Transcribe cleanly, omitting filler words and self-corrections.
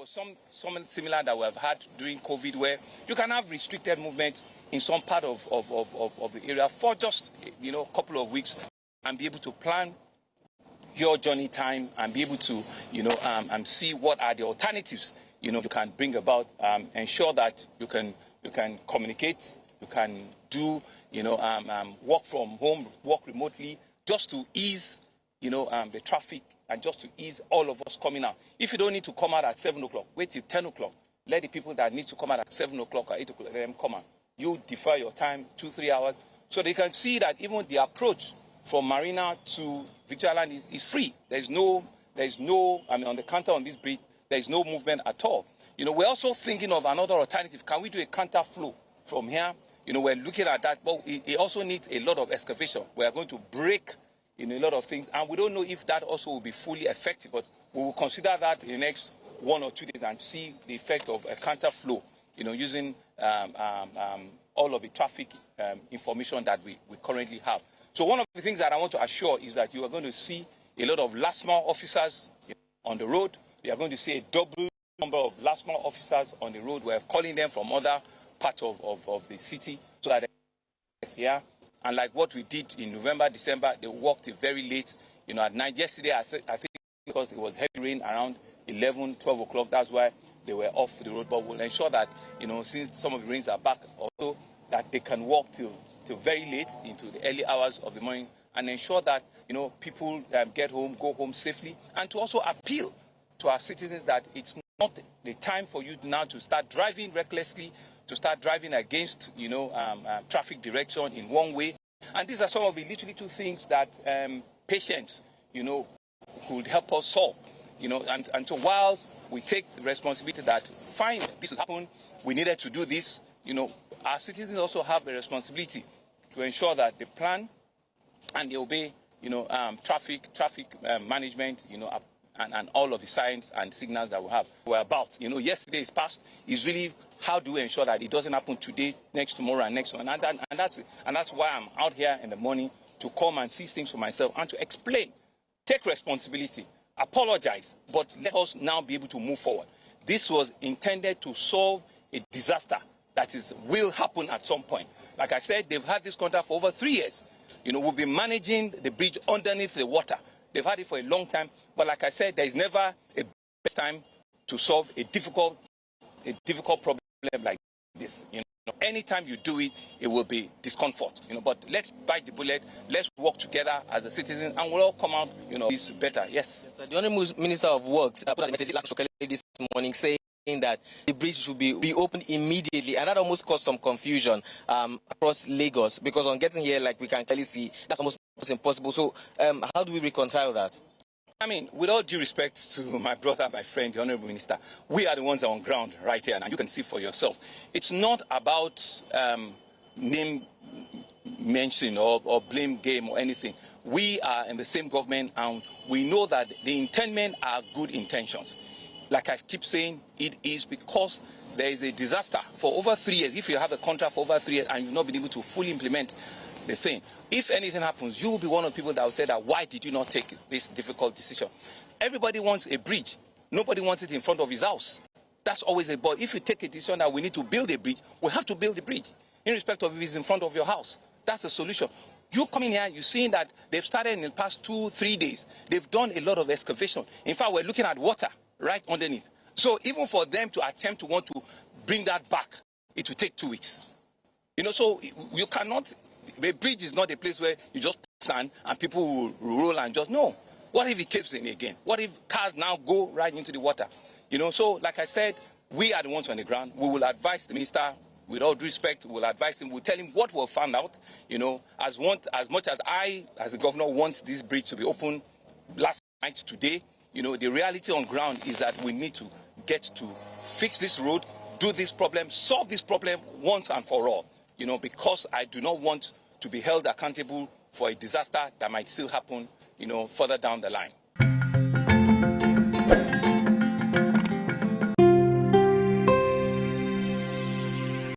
was something similar that we have had during COVID, where you can have restricted movement in some part of the area for just, a couple of weeks and be able to plan your journey time and be able to, see what are the alternatives, you can bring about, ensure that you can communicate, you can do, work from home, work remotely, just to ease, the traffic and just to ease all of us coming out. If you don't need to come out at 7 o'clock, wait till 10 o'clock. Let the people that need to come out at 7 o'clock or 8 o'clock, let them come out. You defer your time 2-3 hours, so they can see that even the approach from Marina to Victoria Land is free. There's no, on the counter on this bridge, there's no movement at all. We're also thinking of another alternative. Can we do a counter flow from here? We're looking at that, but it also needs a lot of excavation. We are going to break a lot of things, and we don't know if that also will be fully effective, but we will consider that in the next 1 or 2 days and see the effect of a counter flow, using all of the traffic information that we currently have. So one of the things that I want to assure is that you are going to see a lot of last mile officers on the road. You are going to see a double number of last mile officers on the road. We're calling them from other parts of the city so that they're here. And like what we did in November, December, they worked very late, at night. Yesterday, I think because it was heavy rain around 11, 12 o'clock, that's why they were off the road. But we'll ensure that, since some of the rains are back, also that they can walk till very late into the early hours of the morning, and ensure that, people get home, go home safely, and to also appeal to our citizens that it's not the time for you now to start driving recklessly, to start driving against, traffic direction in one way. And these are some of the literally two things that patients, could help us solve, and so while we take the responsibility that, fine, this has happened, we needed to do this, our citizens also have a responsibility to ensure that they plan and they obey, traffic management, and all of the signs and signals that we have. We're about, yesterday's past is really how do we ensure that it doesn't happen today, next tomorrow, and next one. And that's why I'm out here in the morning to come and see things for myself and to explain, take responsibility, apologize, but let us now be able to move forward. This was intended to solve a disaster that will happen at some point. Like I said, they've had this contract for over 3 years. We've been managing the bridge underneath the water. They've had it for a long time. But like I said, there is never a best time to solve a difficult problem like this. Anytime you do it, it will be discomfort. But let's bite the bullet. Let's work together as a citizen, and we'll all come out, this better. Yes. Yes, the Honourable Minister of Works put out a message last this morning saying that the bridge should be opened immediately, and that almost caused some confusion across Lagos, because on getting here, like we can clearly see, that's almost impossible. So how do we reconcile that? I mean, with all due respect to my brother, my friend, the Honourable Minister, we are the ones on ground right here, and you can see for yourself. It's not about name mention or blame game or anything. We are in the same government, and we know that the intendment are good intentions. Like I keep saying, it is because there is a disaster for over 3 years. If you have a contract for over 3 years and you've not been able to fully implement the thing, if anything happens, you will be one of the people that will say that, why did you not take this difficult decision? Everybody wants a bridge. Nobody wants it in front of his house. That's always a, but if you take a decision that we need to build a bridge, we have to build a bridge, irrespective of if it's in front of your house. That's the solution. You come in here, you're seeing that they've started in the past 2-3 days. They've done a lot of excavation. In fact, we're looking at water right underneath. So even for them to attempt to want to bring that back, it will take 2 weeks. So you cannot, the bridge is not a place where you just put sand and people will roll and just, no. What if it caves in again? What if cars now go right into the water? So like I said, we are the ones on the ground. We will advise the minister, with all due respect, we'll advise him, we'll tell him what we've found out. As much as I, as the governor, want this bridge to be open last night, today, the reality on ground is that we need to get to fix this road, do this problem, solve this problem once and for all, because I do not want to be held accountable for a disaster that might still happen, further down the line.